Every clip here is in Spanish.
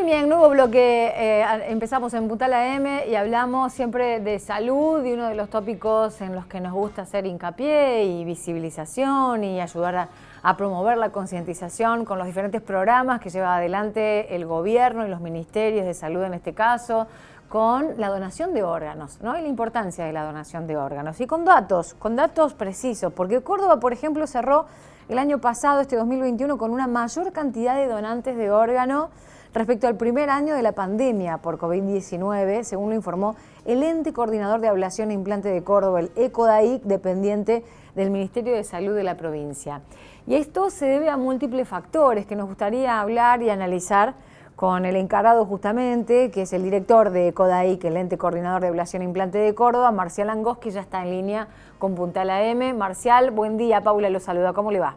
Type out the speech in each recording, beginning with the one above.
también, nuevo bloque, empezamos en Puntal AM y hablamos siempre de salud y uno de los tópicos en los que nos gusta hacer hincapié y visibilización y ayudar a promover la concientización con los diferentes programas que lleva adelante el gobierno y los ministerios de salud en este caso, con la donación de órganos, ¿no? Y la importancia de la donación de órganos. Y con datos precisos, porque Córdoba, por ejemplo, cerró el año pasado, este 2021, con una mayor cantidad de donantes de órgano respecto al primer año de la pandemia por COVID-19, según lo informó el ente coordinador de ablación e implante de Córdoba, el ECODAIC, dependiente del Ministerio de Salud de la provincia. Y esto se debe a múltiples factores que nos gustaría hablar y analizar con el encargado justamente, que es el director de ECODAIC, el ente coordinador de ablación e implante de Córdoba, Marcial Angos, que ya está en línea con Puntal AM. Marcial, buen día, Paula lo saluda, ¿cómo le va?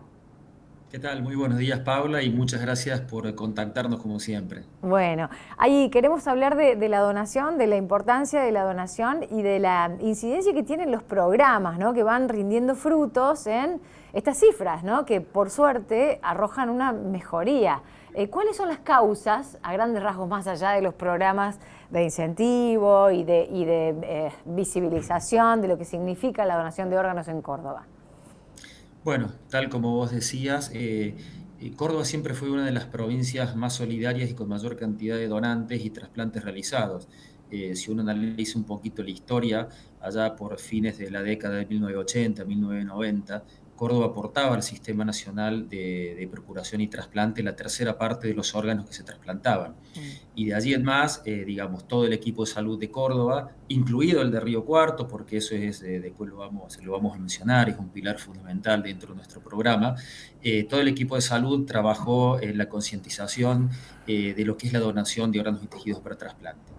¿Qué tal? Muy buenos días, Paula, y muchas gracias por contactarnos como siempre. Bueno, ahí queremos hablar de la donación, de la importancia de la donación y de la incidencia que tienen los programas, ¿no? Que van rindiendo frutos en estas cifras, ¿no? Que por suerte arrojan una mejoría. ¿Cuáles son las causas, a grandes rasgos, más allá de los programas de incentivo y de visibilización de lo que significa la donación de órganos en Córdoba? Bueno, tal como vos decías, Córdoba siempre fue una de las provincias más solidarias y con mayor cantidad de donantes y trasplantes realizados. Si uno analiza un poquito la historia, allá por fines de la década de 1980, 1990, Córdoba aportaba al Sistema Nacional de Procuración y Trasplante la tercera parte de los órganos que se trasplantaban. Y de allí en más, digamos, todo el equipo de salud de Córdoba, incluido el de Río Cuarto, porque eso es, después lo vamos a mencionar, es un pilar fundamental dentro de nuestro programa, todo el equipo de salud trabajó en la concientización de lo que es la donación de órganos y tejidos para trasplante.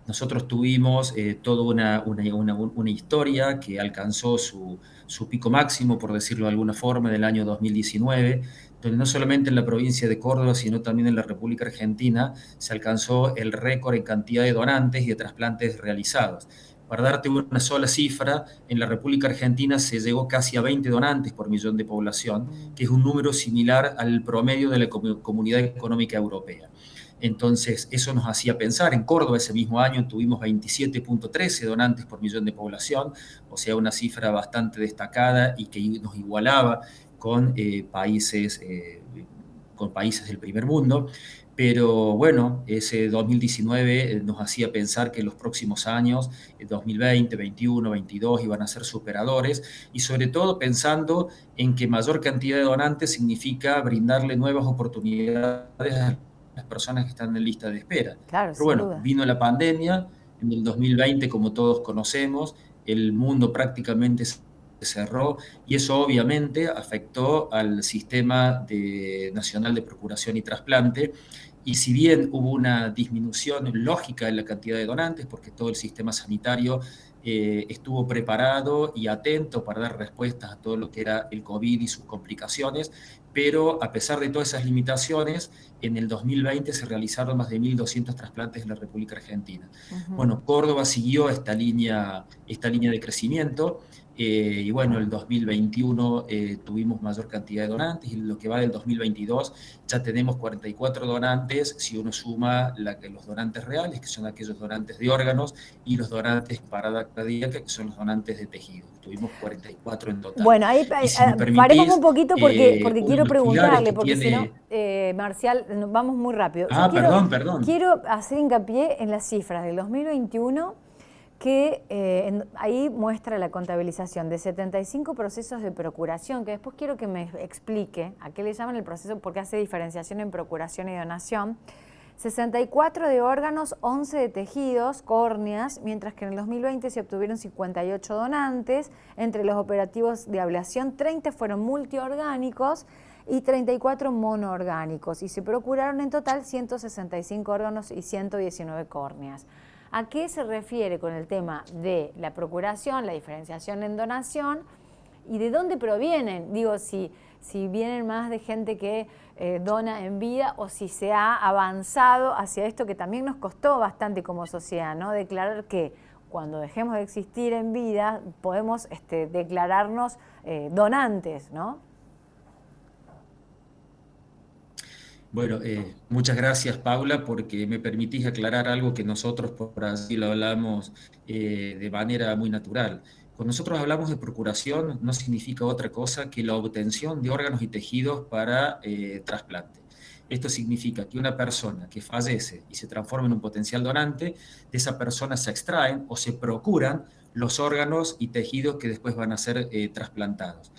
Nosotros tuvimos toda una historia que alcanzó su pico máximo, por decirlo de alguna forma, en el año 2019, donde no solamente en la provincia de Córdoba, sino también en la República Argentina, se alcanzó el récord en cantidad de donantes y de trasplantes realizados. Para darte una sola cifra, en la República Argentina se llegó casi a 20 donantes por millón de población, que es un número similar al promedio de la Comunidad Económica Europea. Entonces, eso nos hacía pensar. En Córdoba ese mismo año tuvimos 27,13 donantes por millón de población, o sea, una cifra bastante destacada y que nos igualaba con, con países del primer mundo. Pero bueno, ese 2019 nos hacía pensar que los próximos años, 2020, 21, 22, iban a ser superadores y sobre todo pensando en que mayor cantidad de donantes significa brindarle nuevas oportunidades a las personas que están en lista de espera. Claro, Pero sin bueno, duda. vino la pandemia, en el 2020, como todos conocemos, el mundo prácticamente se cerró y eso obviamente afectó al sistema nacional de procuración y trasplante. Y si bien hubo una disminución lógica en la cantidad de donantes, porque todo el sistema sanitario estuvo preparado y atento para dar respuestas a todo lo que era el COVID y sus complicaciones, pero a pesar de todas esas limitaciones, en el 2020 se realizaron más de 1.200 trasplantes en la República Argentina. Uh-huh. Bueno, Córdoba siguió esta línea de crecimiento. Y bueno, el 2021 tuvimos mayor cantidad de donantes y lo que va del 2022 ya tenemos 44 donantes si uno suma los donantes reales, que son aquellos donantes de órganos, y los donantes parada cardíaca, que son los donantes de tejido. Tuvimos 44 en total. Bueno, ahí Y si me paremos un permitís, poquito porque uno de quiero los pilares preguntarle, que porque si no, tiene... Marcial, vamos muy rápido. Yo Ah, perdón. quiero hacer hincapié en las cifras del 2021, que ahí muestra la contabilización de 75 procesos de procuración, que después quiero que me explique a qué le llaman el proceso, porque hace diferenciación en procuración y donación. 64 de órganos, 11 de tejidos, córneas, mientras que en el 2020 se obtuvieron 58 donantes. Entre los operativos de ablación, 30 fueron multiorgánicos y 34 monoorgánicos, y se procuraron en total 165 órganos y 119 córneas. ¿A qué se refiere con el tema de la procuración, la diferenciación en donación y de dónde provienen? Digo, si vienen más de gente que dona en vida o si se ha avanzado hacia esto que también nos costó bastante como sociedad, ¿no? Declarar que cuando dejemos de existir en vida podemos declararnos donantes, ¿no? Bueno, muchas gracias, Paula, porque me permitís aclarar algo que nosotros por así lo hablamos de manera muy natural. Cuando nosotros hablamos de procuración, no significa otra cosa que la obtención de órganos y tejidos para trasplante. Esto significa que una persona que fallece y se transforma en un potencial donante, de esa persona se extraen o se procuran los órganos y tejidos que después van a ser trasplantados.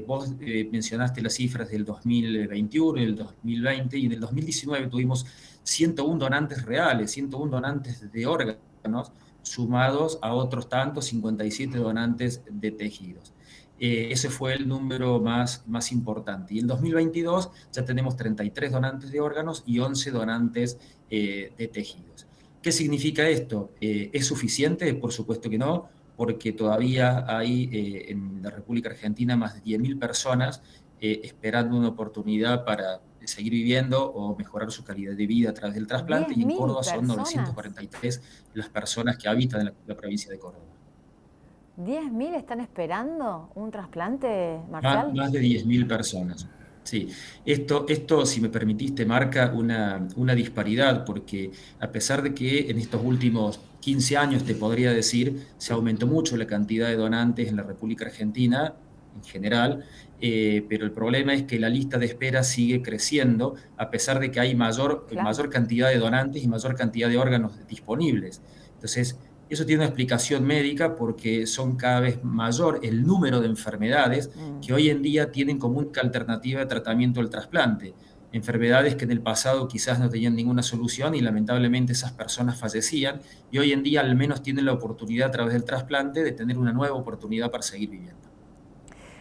Vos mencionaste las cifras del 2021, el 2020 y en el 2019 tuvimos 101 donantes reales, 101 donantes de órganos, sumados a otros tantos 57 donantes de tejidos. Ese fue el número más importante. Y en 2022 ya tenemos 33 donantes de órganos y 11 donantes de tejidos. ¿Qué significa esto? ¿Es suficiente? Por supuesto que no, porque todavía hay en la República Argentina más de 10.000 personas esperando una oportunidad para seguir viviendo o mejorar su calidad de vida a través del trasplante, Diez y en mil Córdoba son personas. 943 las personas que habitan en la provincia de Córdoba. 10.000 están esperando un trasplante, Más, Marcial. más de 10.000 personas. Sí, esto, si me permitiste, marca una disparidad, porque a pesar de que en estos últimos 15 años, te podría decir, se aumentó mucho la cantidad de donantes en la República Argentina en general, pero el problema es que la lista de espera sigue creciendo, a pesar de que hay Claro. mayor cantidad de donantes y mayor cantidad de órganos disponibles. Entonces, eso tiene una explicación médica porque son cada vez mayor el número de enfermedades Mm. que hoy en día tienen como única alternativa de tratamiento el trasplante. Enfermedades que en el pasado quizás no tenían ninguna solución y lamentablemente esas personas fallecían, y hoy en día al menos tienen la oportunidad a través del trasplante de tener una nueva oportunidad para seguir viviendo.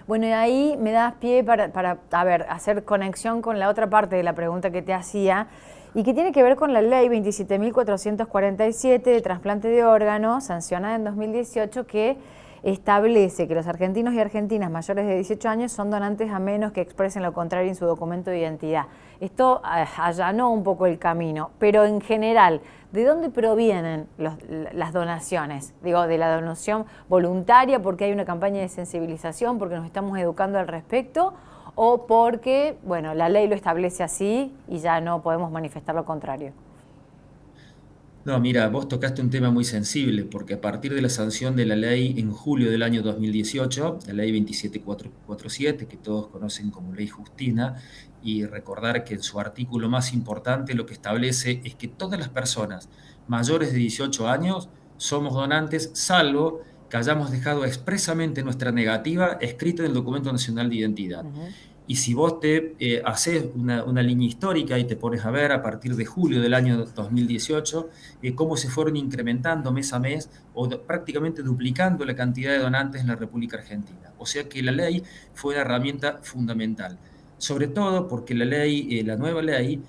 Bueno, y ahí me das pie para, a ver, hacer conexión con la otra parte de la pregunta que te hacía y que tiene que ver con la ley 27.447 de trasplante de órganos, sancionada en 2018, que establece que los argentinos y argentinas mayores de 18 años son donantes a menos que expresen lo contrario en su documento de identidad. Esto allanó un poco el camino, pero en general, ¿de dónde provienen las donaciones? Digo, de la donación voluntaria, porque hay una campaña de sensibilización, porque nos estamos educando al respecto, o porque, bueno, la ley lo establece así y ya no podemos manifestar lo contrario. No, mira, vos tocaste un tema muy sensible, porque a partir de la sanción de la ley en julio del año 2018, la ley 27447, que todos conocen como Ley Justina, y recordar que en su artículo más importante lo que establece es que todas las personas mayores de 18 años somos donantes, salvo que hayamos dejado expresamente nuestra negativa escrita en el Documento Nacional de Identidad. Ujú. Y si vos te haces una línea histórica y te pones a ver a partir de julio del año 2018, cómo se fueron incrementando mes a mes o prácticamente duplicando la cantidad de donantes en la República Argentina. O sea que la ley fue una herramienta fundamental, sobre todo porque la ley, la nueva ley,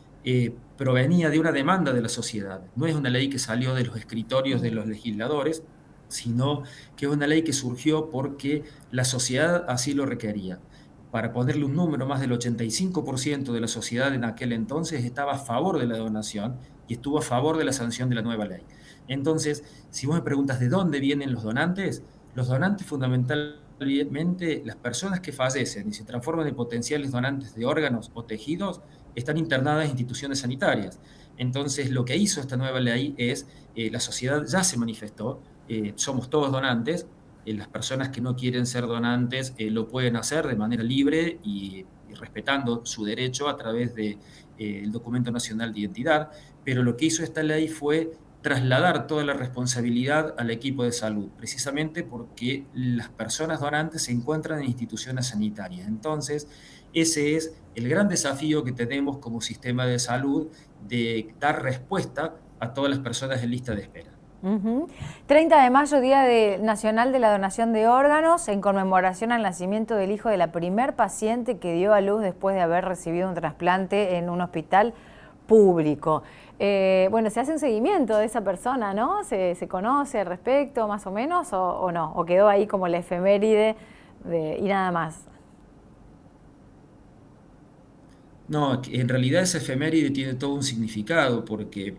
provenía de una demanda de la sociedad. No es una ley que salió de los escritorios de Mm. los legisladores, sino que es una ley que surgió porque la sociedad así lo requería. Para ponerle un número, más del 85% de la sociedad en aquel entonces estaba a favor de la donación y estuvo a favor de la sanción de la nueva ley. Entonces, si vos me preguntas de dónde vienen los donantes fundamentalmente, las personas que fallecen y se transforman en potenciales donantes de órganos o tejidos, están internadas en instituciones sanitarias. Entonces, lo que hizo esta nueva ley es, la sociedad ya se manifestó, somos todos donantes, las personas que no quieren ser donantes lo pueden hacer de manera libre y respetando su derecho a través del Documento Nacional de Identidad, pero lo que hizo esta ley fue trasladar toda la responsabilidad al equipo de salud, precisamente porque las personas donantes se encuentran en instituciones sanitarias. Entonces, ese es el gran desafío que tenemos como sistema de salud, de dar respuesta a todas las personas en lista de espera. Ujú. 30 de mayo, Nacional de la Donación de Órganos, en conmemoración al nacimiento del hijo de la primer paciente que dio a luz después de haber recibido un trasplante en un hospital público. Bueno, se hace un seguimiento de esa persona, ¿no? ¿Se conoce al respecto, más o menos, o no? ¿O quedó ahí como la efeméride y nada más? No, en realidad esa efeméride tiene todo un significado porque,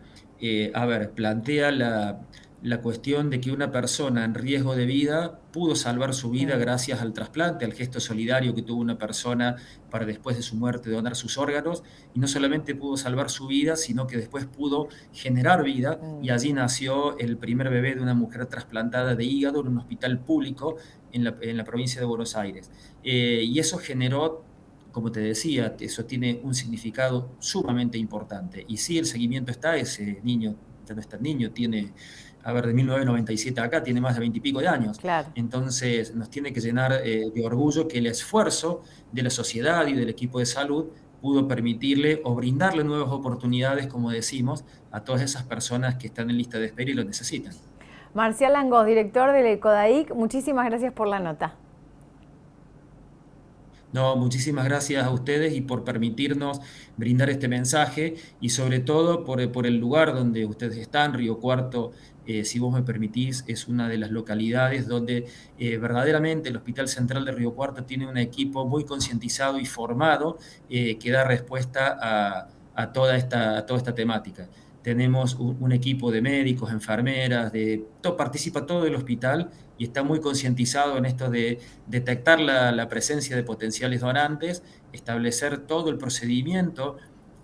a ver, plantea la cuestión de que una persona en riesgo de vida pudo salvar su vida Mm. gracias al trasplante, al gesto solidario que tuvo una persona para después de su muerte donar sus órganos, y no solamente pudo salvar su vida, sino que después pudo generar vida, y Mm. allí nació el primer bebé de una mujer trasplantada de hígado en un hospital público en la provincia de Buenos Aires. Y eso generó, como te decía, eso tiene un significado sumamente importante. Y sí, el seguimiento está, ese niño, ya no es tan niño, tiene, a ver, de 1997 acá, tiene más de 20 y pico de años. Claro. Entonces, nos tiene que llenar de orgullo que el esfuerzo de la sociedad y del equipo de salud pudo permitirle o brindarle nuevas oportunidades, como decimos, a todas esas personas que están en lista de espera y lo necesitan. Marcial Langos, director del ECODAIC, muchísimas gracias por la nota. No, muchísimas gracias a ustedes y por permitirnos brindar este mensaje y sobre todo por el lugar donde ustedes están, Río Cuarto, si vos me permitís, es una de las localidades donde verdaderamente el Hospital Central de Río Cuarto tiene un equipo muy concientizado y formado que da respuesta a toda esta temática. Tenemos un equipo de médicos, enfermeras, participa todo el hospital y está muy concientizado en esto de detectar la presencia de potenciales donantes, establecer todo el procedimiento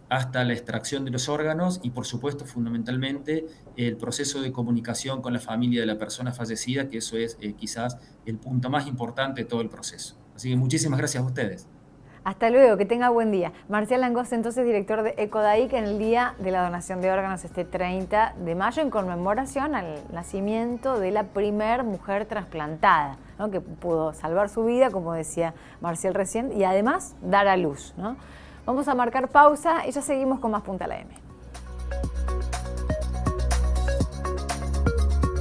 hasta la extracción de los órganos y, por supuesto, fundamentalmente, el proceso de comunicación con la familia de la persona fallecida, que eso es quizás el punto más importante de todo el proceso. Así que muchísimas gracias a ustedes. Hasta luego, que tenga buen día. Marcial Langos, entonces director de ECODAIC, en el Día de la Donación de Órganos este 30 de mayo, en conmemoración al nacimiento de la primer mujer trasplantada, ¿no?, que pudo salvar su vida, como decía Marcial recién, y además dar a luz, ¿no? Vamos a marcar pausa y ya seguimos con más Punta a la M.